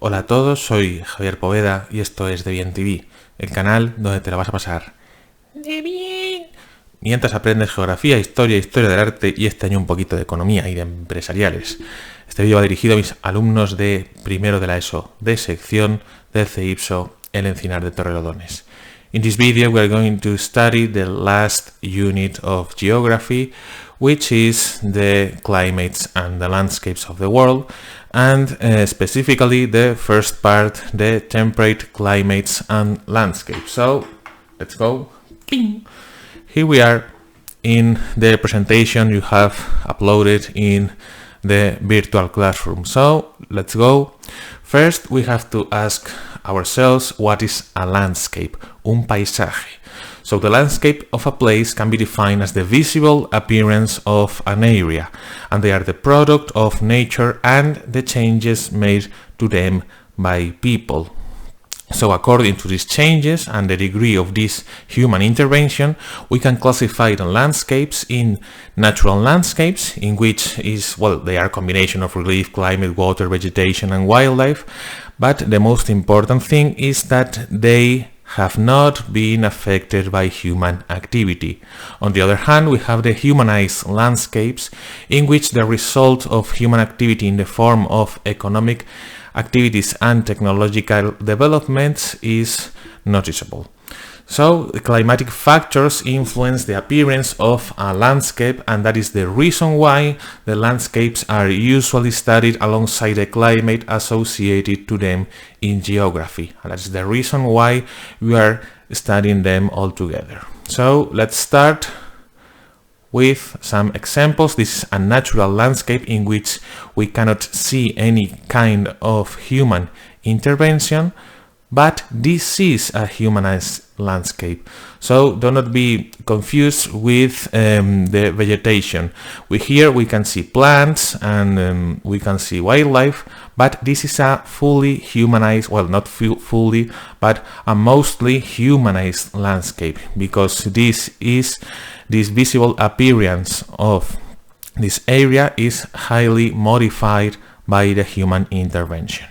Hola a todos, soy Javier Poveda y esto es De Bien TV, el canal donde te la vas a pasar de bien mientras aprendes geografía, historia del arte y este año un poquito de economía y de empresariales. Este vídeo va dirigido a mis alumnos de primero de la ESO, de sección del CEIPSO, el Encinar de Torrelodones. In this video we are going to study the last unit of geography, which is the climates and the landscapes of the world, and specifically the first part, the temperate climates and landscapes. So let's go. Bing. Here we are in the presentation you have uploaded in the virtual classroom. So let's go. First we have to ask ourselves what is a landscape, un paisaje. So the landscape of a place can be defined as the visible appearance of an area, and they are the product of nature and the changes made to them by people. So according to these changes and the degree of this human intervention, we can classify the landscapes in natural landscapes, in which they are a combination of relief, climate, water, vegetation and wildlife, but the most important thing is that they have not been affected by human activity. On the other hand, we have the humanized landscapes, in which the result of human activity in the form of economic activities and technological developments is noticeable. So the climatic factors influence the appearance of a landscape, and that is the reason why the landscapes are usually studied alongside the climate associated to them in geography. And that's the reason why we are studying them all together. So let's start with some examples. This is a natural landscape in which we cannot see any kind of human intervention, but this is a humanized landscape. So do not be confused with the vegetation. Here we can see plants and we can see wildlife, but this is a fully humanized, well, not fully, but a mostly humanized landscape, because this visible appearance of this area is highly modified by the human intervention.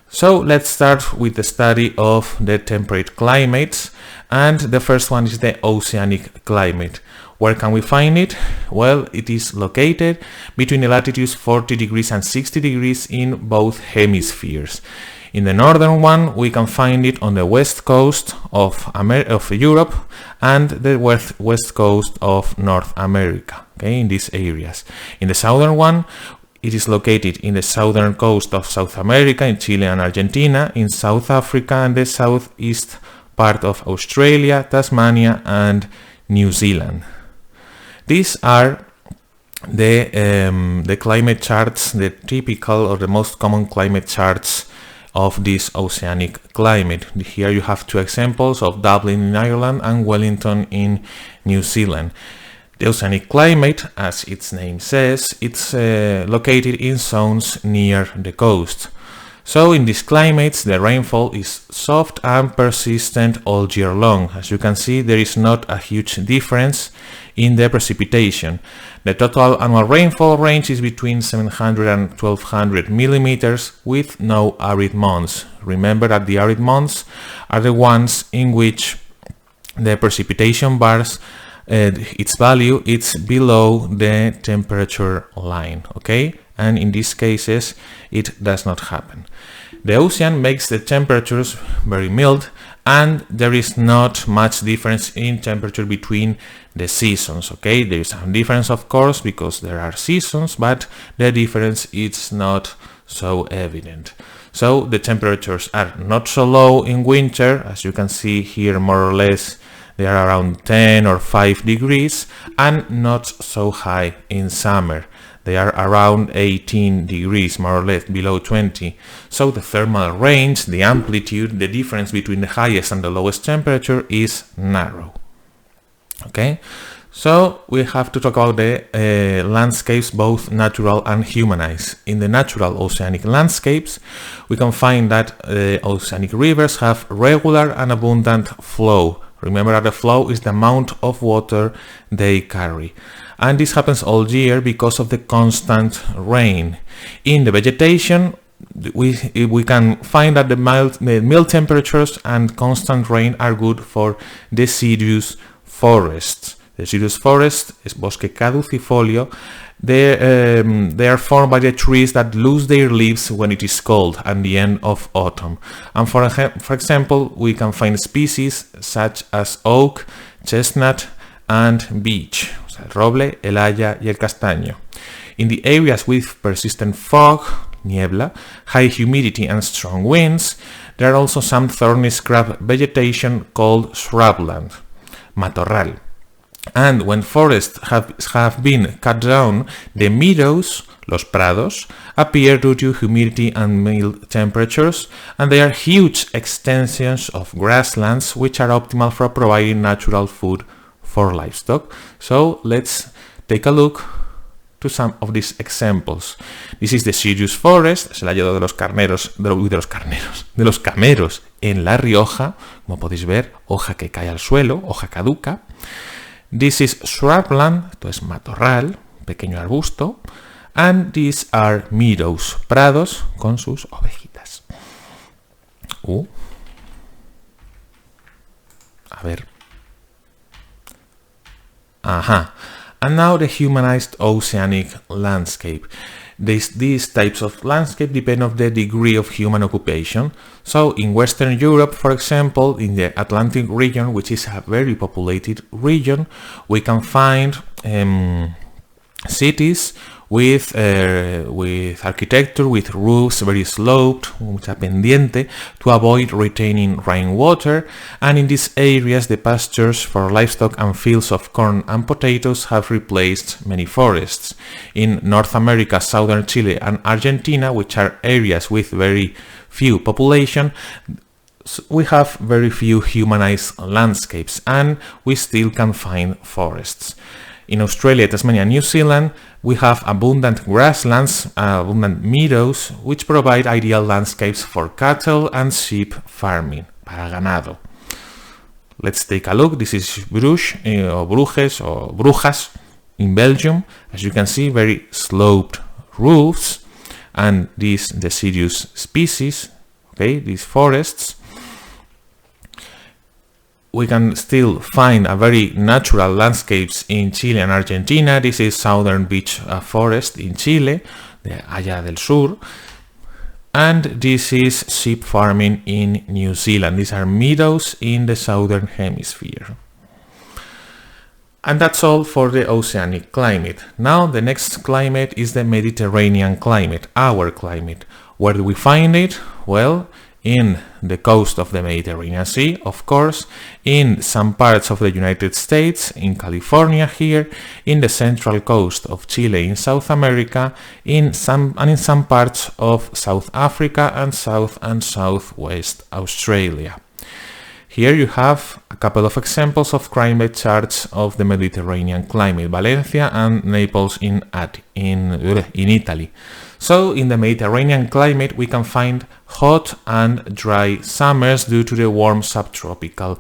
So let's start with the study of the temperate climates, and the first one is the oceanic climate. Where can we find it? Well, it is located between the latitudes 40 degrees and 60 degrees in both hemispheres. In the northern one, we can find it on the west coast of Europe and the west coast of North America, okay, in these areas. In the southern one, it is located in the southern coast of South America, in Chile and Argentina, in South Africa and the southeast part of Australia, Tasmania and New Zealand. These are the climate charts, the typical or the most common climate charts of this oceanic climate. Here you have two examples of Dublin in Ireland and Wellington in New Zealand. The oceanic climate, as its name says, it's located in zones near the coast. So in these climates, the rainfall is soft and persistent all year long. As you can see, there is not a huge difference in the precipitation. The total annual rainfall range is between 700 and 1200 millimeters with no arid months. Remember that the arid months are the ones in which the precipitation bars its value is below the temperature line, okay? And in these cases it does not happen. The ocean makes the temperatures very mild, and there is not much difference in temperature between the seasons, okay? There is some difference, of course, because there are seasons, but the difference is not so evident. So the temperatures are not so low in winter, as you can see here, more or less they are around 10 or 5 degrees, and not so high in summer. They are around 18 degrees, more or less, below 20. So the thermal range, the amplitude, the difference between the highest and the lowest temperature is narrow. Okay, so we have to talk about the landscapes, both natural and humanized. In the natural oceanic landscapes, we can find that oceanic rivers have regular and abundant flow. Remember that the flow is the amount of water they carry. And this happens all year because of the constant rain. In the vegetation, we can find that the mild temperatures and constant rain are good for deciduous forests. Deciduous forest es bosque caducifolio. They are formed by the trees that lose their leaves when it is cold and the end of autumn. And for example, we can find species such as oak, chestnut, and beech. O sea, el roble, el haya y el castaño. In the areas with persistent fog, niebla, high humidity and strong winds, there are also some thorny scrub vegetation called shrubland, matorral. And when forests have been cut down, the meadows, los prados, appear due to humidity and mild temperatures, and they are huge extensions of grasslands which are optimal for providing natural food for livestock. So let's take a look to some of these examples. This is the deciduous forest, es el hayedo de los carneros, de los cameros en La Rioja, como podéis ver, hoja que cae al suelo, hoja caduca. This is shrubland, esto es matorral, pequeño arbusto, and these are meadows, prados con sus ovejitas. A ver. Ajá. And now the humanized oceanic landscape. These types of landscape depend on the degree of human occupation. So in Western Europe, for example, in the Atlantic region, which is a very populated region, we can find cities with architecture, with roofs very sloped, mucha pendiente, to avoid retaining rainwater. And in these areas, the pastures for livestock and fields of corn and potatoes have replaced many forests. In North America, southern Chile and Argentina, which are areas with very few population, we have very few humanized landscapes, and we still can find forests. In Australia, Tasmania, and New Zealand, we have abundant grasslands, abundant meadows, which provide ideal landscapes for cattle and sheep farming, para ganado. Let's take a look. This is Bruges, or Bruges, or Brujas in Belgium. As you can see, very sloped roofs, and these deciduous species, okay, these forests. We can still find a very natural landscapes in Chile and Argentina. This is southern beech forest in Chile, the Haya del Sur. And this is sheep farming in New Zealand. These are meadows in the southern hemisphere. And that's all for the oceanic climate. Now the next climate is the Mediterranean climate, our climate. Where do we find it? Well, in the coast of the Mediterranean Sea, of course, in some parts of the United States, in California here, in the central coast of Chile in South America, in some parts of South Africa and South and Southwest Australia. Here you have a couple of examples of climate charts of the Mediterranean climate, Valencia and Naples in Italy. So in the Mediterranean climate we can find hot and dry summers due to the warm subtropical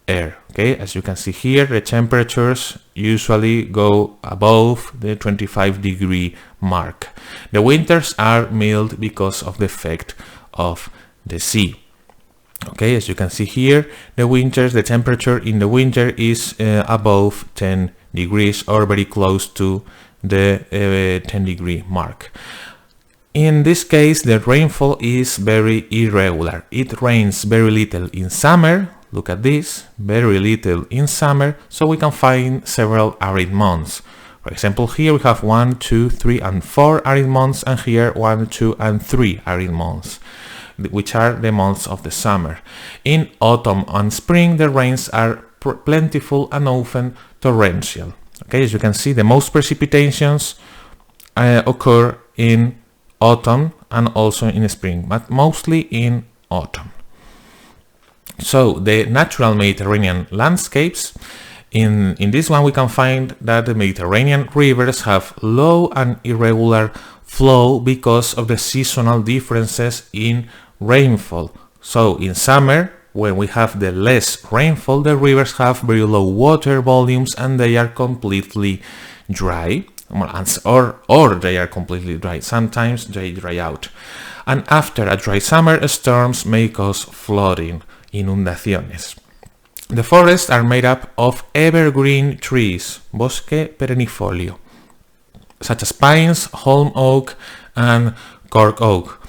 air. Okay, as you can see here, the temperatures usually go above the 25-degree mark. The winters are mild because of the effect of the sea. Okay, as you can see here, the temperature in the winter is above 10 degrees or very close to the 10-degree mark. In this case, the rainfall is very irregular. It rains very little in summer. Look at this, very little in summer, so we can find several arid months. For example, here we have 1, 2, 3, and 4 arid months, and here 1, 2, and 3 arid months, which are the months of the summer. In autumn and spring, the rains are plentiful and often torrential. Okay, as you can see, the most precipitations occur in autumn and also in spring, but mostly in autumn. So the natural Mediterranean landscapes, in this one we can find that the Mediterranean rivers have low and irregular flow because of the seasonal differences in rainfall. So in summer, when we have the less rainfall, the rivers have very low water volumes and they are completely dry, or they are completely dry. Sometimes they dry out. and after a dry summer, storms may cause flooding, inundaciones. The forests are made up of evergreen trees, bosque perennifolio, such as pines, holm oak, and cork oak,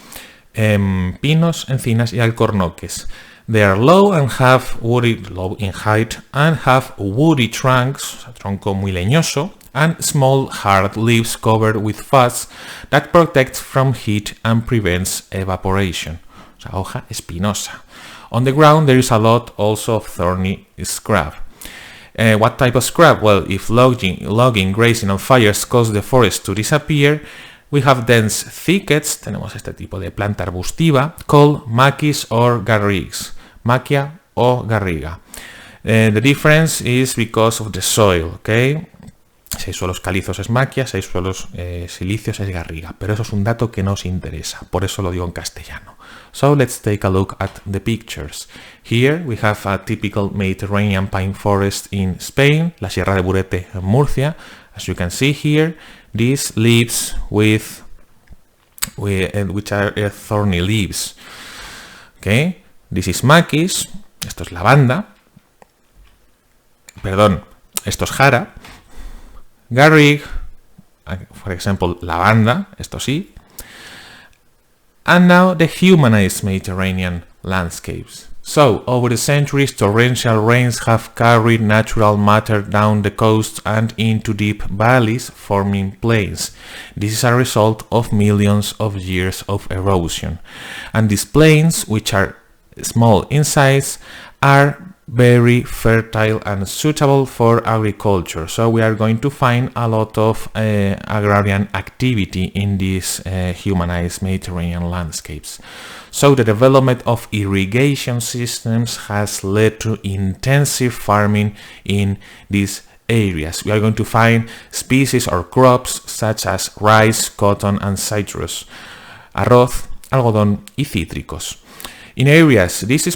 pinos, encinas, y alcornoques. They are low in height and have woody trunks, tronco muy leñoso, and small hard leaves covered with fuzz that protects from heat and prevents evaporation. O sea, hoja espinosa. On the ground there is a lot also of thorny scrub. What type of scrub? Well, if logging, grazing and fires cause the forest to disappear, we have dense thickets, tenemos este tipo de planta arbustiva, called maquis or garrigues, maquia o garriga. The difference is because of the soil, okay? Si hay suelos calizos es maquia, si hay suelos silíceos es garriga, pero eso es un dato que nos interesa, por eso lo digo en castellano. So let's take a look at the pictures. Here we have a typical Mediterranean pine forest in Spain, la Sierra de Burete en Murcia. As you can see here, these leaves which are thorny leaves. Okay, this is maquis, esto es lavanda, perdón, esto es jara, garrigue, for example, lavanda, esto sí. And now the humanized Mediterranean landscapes. So, over the centuries, torrential rains have carried natural matter down the coast and into deep valleys, forming plains. This is a result of millions of years of erosion. And these plains, which are small in size, are very fertile and suitable for agriculture. So we are going to find a lot of agrarian activity in these humanized Mediterranean landscapes. So the development of irrigation systems has led to intensive farming in these areas. We are going to find species or crops such as rice, cotton and citrus, arroz, algodón y cítricos. In areas, these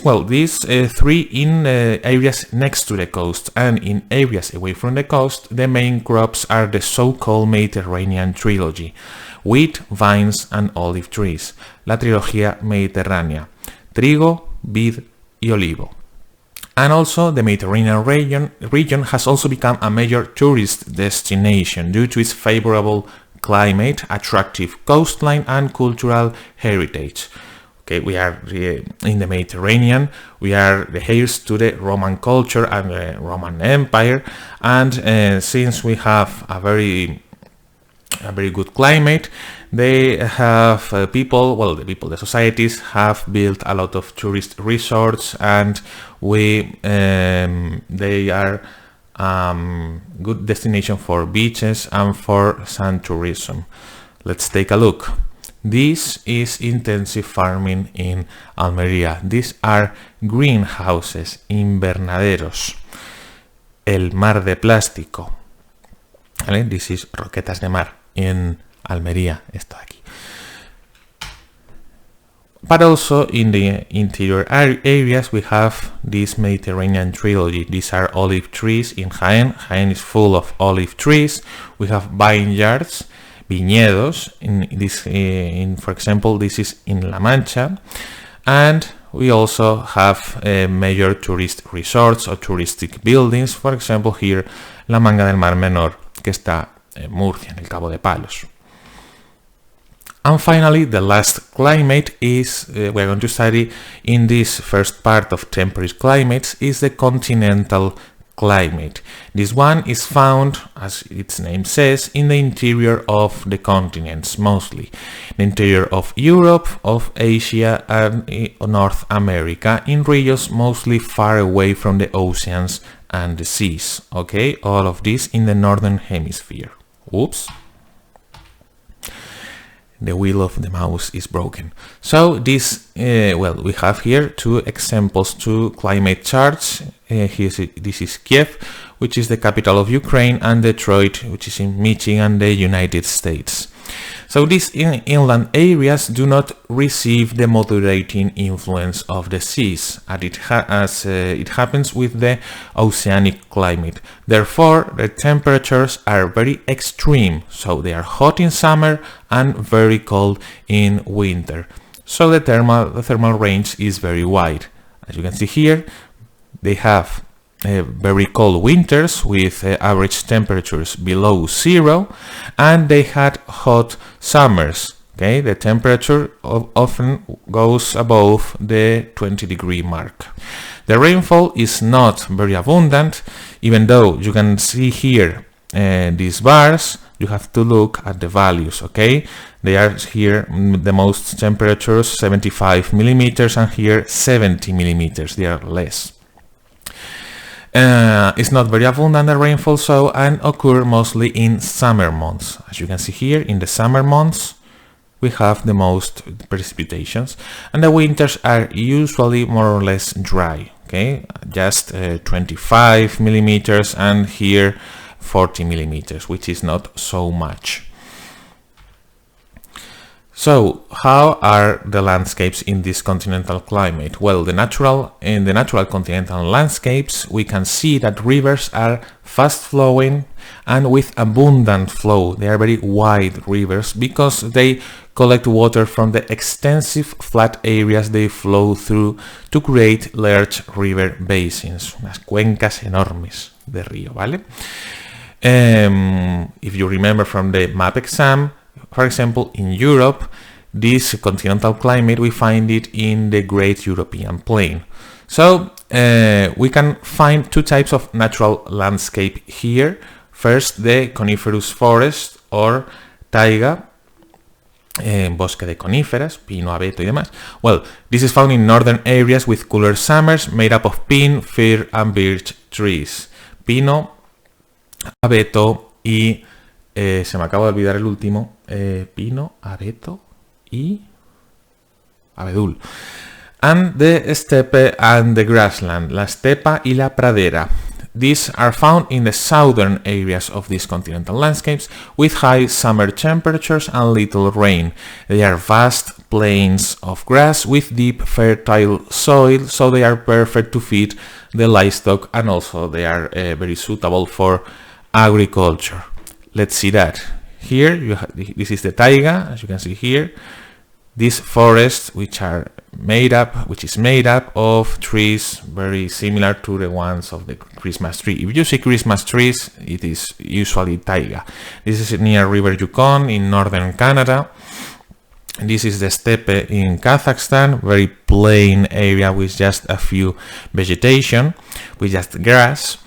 three in areas next to the coast, and in areas away from the coast, the main crops are the so-called Mediterranean trilogy, wheat, vines and olive trees, la trilogía mediterránea, trigo, vid y olivo. And also the Mediterranean region has also become a major tourist destination due to its favorable climate, attractive coastline and cultural heritage. Okay, we are in the Mediterranean, we are the heirs to the Roman culture and the Roman Empire, and since we have a very good climate, they have the societies have built a lot of tourist resorts, and they are good destination for beaches and for sand tourism. Let's take a look. This is intensive farming in Almería. These are greenhouses, invernaderos. El mar de plástico. ¿Vale? This is roquetas de mar in Almería. Esto de aquí. But also in the interior areas we have this Mediterranean trilogy. These are olive trees in Jaén. Jaén is full of olive trees. We have vineyards, viñedos, for example, this is in La Mancha, and we also have major tourist resorts or touristic buildings, for example here La Manga del Mar Menor, que está en Murcia, en el Cabo de Palos. And finally, the last climate is, we're going to study in this first part of temperate climates, is the continental climate. This one is found, as its name says, in the interior of the continents, mostly. The interior of Europe, of Asia and North America, in regions mostly far away from the oceans and the seas. Okay, all of this in the northern hemisphere. Oops. The wheel of the mouse is broken. So this, we have here two examples, two climate charts. This is Kiev, which is the capital of Ukraine, and Detroit, which is in Michigan, the United States. So these inland areas do not receive the moderating influence of the seas, as it happens with the oceanic climate. Therefore, the temperatures are very extreme, so they are hot in summer and very cold in winter. so the thermal range is very wide. As you can see here, they have very cold winters with average temperatures below 0, and they had hot summers. Okay, the temperature often goes above the 20-degree mark. The rainfall is not very abundant, even though you can see here these bars. You have to look at the values. Okay, they are here the most temperatures 75 millimeters, and here 70 millimeters. They are less. It's not very abundant, the rainfall, and occur mostly in summer months. As you can see here, in the summer months we have the most precipitations, and the winters are usually more or less dry. Okay, just 25 millimeters, and here 40 millimeters, which is not so much. So, how are the landscapes in this continental climate? Well, in the natural continental landscapes, we can see that rivers are fast flowing and with abundant flow. They are very wide rivers because they collect water from the extensive flat areas they flow through to create large river basins, unas cuencas enormes de río, ¿vale? If you remember from the map exam, for example, in Europe, this continental climate, we find it in the Great European Plain. So we can find two types of natural landscape here. First, the coniferous forest or taiga, bosque de coníferas, pino, abeto y demás. Well, this is found in northern areas with cooler summers made up of pine, fir and birch trees. Pino, abeto y se me acaba de olvidar el último, pino, abeto y abedul. And the steppe and the grassland, la estepa y la pradera. These are found in the southern areas of these continental landscapes with high summer temperatures and little rain. They are vast plains of grass with deep fertile soil, so they are perfect to feed the livestock, and also they are very suitable for agriculture. Let's see that. Here this is the taiga, as you can see here. These forests which is made up of trees very similar to the ones of the Christmas tree. If you see Christmas trees, it is usually taiga. This is near River Yukon in northern Canada. This is the steppe in Kazakhstan, very plain area with just a few vegetation, with just grass.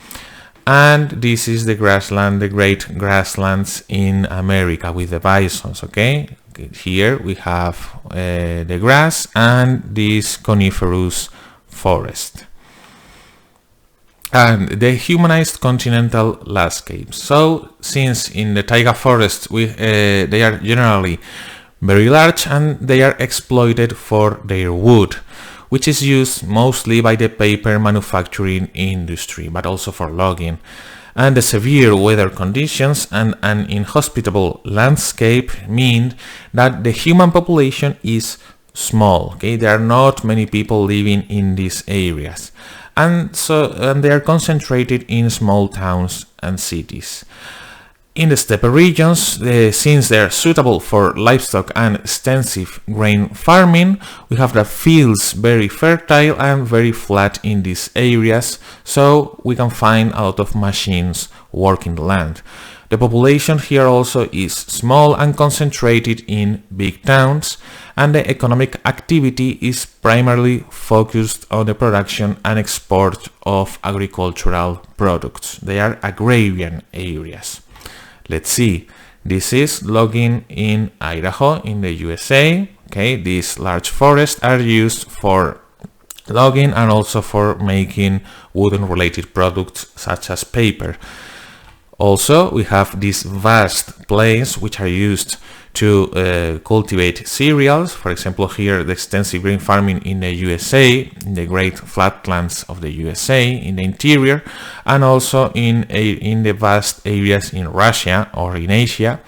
And this is the grassland, the great grasslands in America with the bisons. Okay, here we have the grass and this coniferous forest. And the humanized continental landscapes. So, since in the taiga forests they are generally very large and they are exploited for their wood, which is used mostly by the paper manufacturing industry, but also for logging. And the severe weather conditions and an inhospitable landscape mean that the human population is small. Okay, there are not many people living in these areas, and they are concentrated in small towns and cities. In the steppe regions, since they are suitable for livestock and extensive grain farming, we have the fields very fertile and very flat in these areas, so we can find a lot of machines working the land. The population here also is small and concentrated in big towns, and the economic activity is primarily focused on the production and export of agricultural products. They are agrarian areas. Let's see, this is logging in Idaho in the USA. Okay, these large forests are used for logging and also for making wooden related products such as paper. Also, we have these vast plains which are used to cultivate cereals. For example, here the extensive grain farming in the USA, in the great flatlands of the USA, in the interior, and also in the vast areas in Russia or in Asia,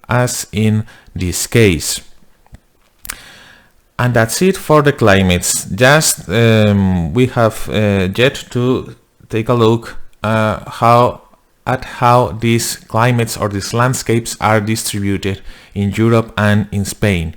as in this case. And that's it for the climates. Just we have yet to take a look how at how these climates or these landscapes are distributed in Europe and in Spain.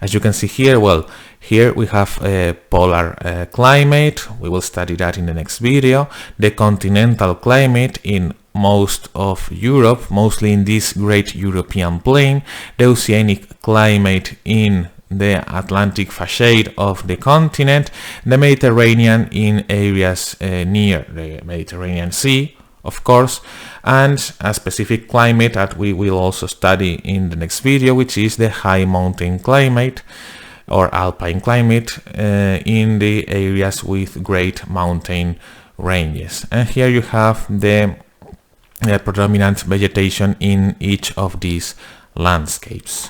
As you can see here, well, here we have a polar climate. We will study that in the next video. The continental climate in most of Europe, mostly in this great European plain. The oceanic climate in the Atlantic facade of the continent. The Mediterranean in areas near the Mediterranean Sea, of course, and a specific climate that we will also study in the next video, which is the high mountain climate or alpine climate in the areas with great mountain ranges. And here you have the predominant vegetation in each of these landscapes.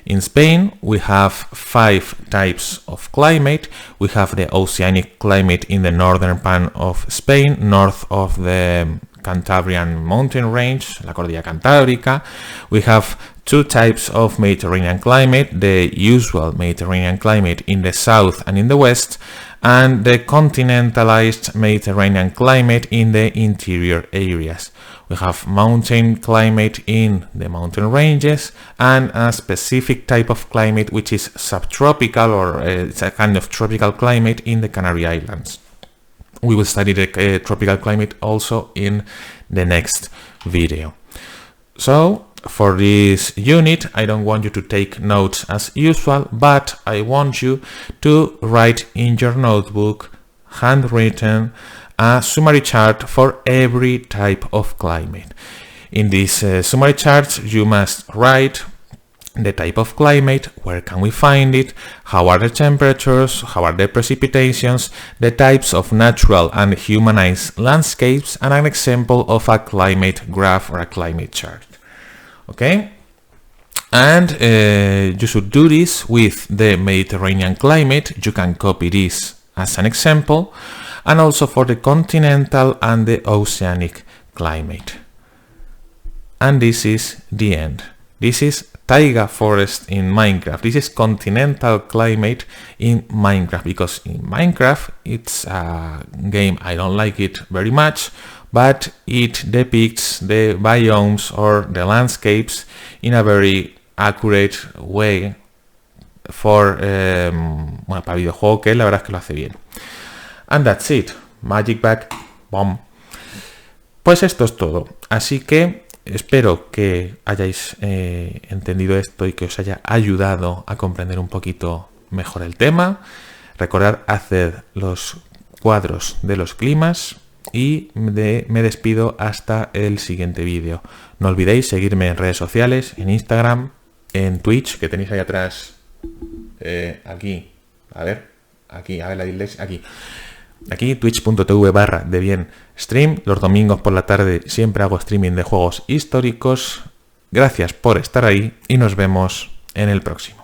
In Spain, we have 5 types of climate. We have the oceanic climate in the northern part of Spain, north of the Cantabrian mountain range, la Cordillera Cantábrica. We have 2 types of Mediterranean climate, the usual Mediterranean climate in the south and in the west, and the continentalized Mediterranean climate in the interior areas. We have mountain climate in the mountain ranges and a specific type of climate which is subtropical, or it's a kind of tropical climate in the Canary Islands. We will study the tropical climate also in the next video. So for this unit, I don't want you to take notes as usual, but I want you to write in your notebook, handwritten, a summary chart for every type of climate. In this summary chart, you must write the type of climate, where can we find it, how are the temperatures, how are the precipitations, the types of natural and humanized landscapes, and an example of a climate graph or a climate chart. Okay? And you should do this with the Mediterranean climate. You can copy this as an example, and also for the continental and the oceanic climate. And this is the end. This is taiga forest in Minecraft. This is continental climate in Minecraft, because in Minecraft it's a game, I don't like it very much, but it depicts the biomes or the landscapes in a very accurate way for bueno, para videojuego, que la verdad es que lo hace bien. And that's it. Magic Back Bomb. Pues esto es todo. Así que espero que hayáis entendido esto y que os haya ayudado a comprender un poquito mejor el tema. Recordad hacer los cuadros de los climas y me despido hasta el siguiente vídeo. No olvidéis seguirme en redes sociales, en Instagram, en Twitch, que tenéis ahí atrás, aquí, a ver, la dislexia, aquí, twitch.tv/debienstream. Los domingos por la tarde siempre hago streaming de juegos históricos. Gracias por estar ahí y nos vemos en el próximo.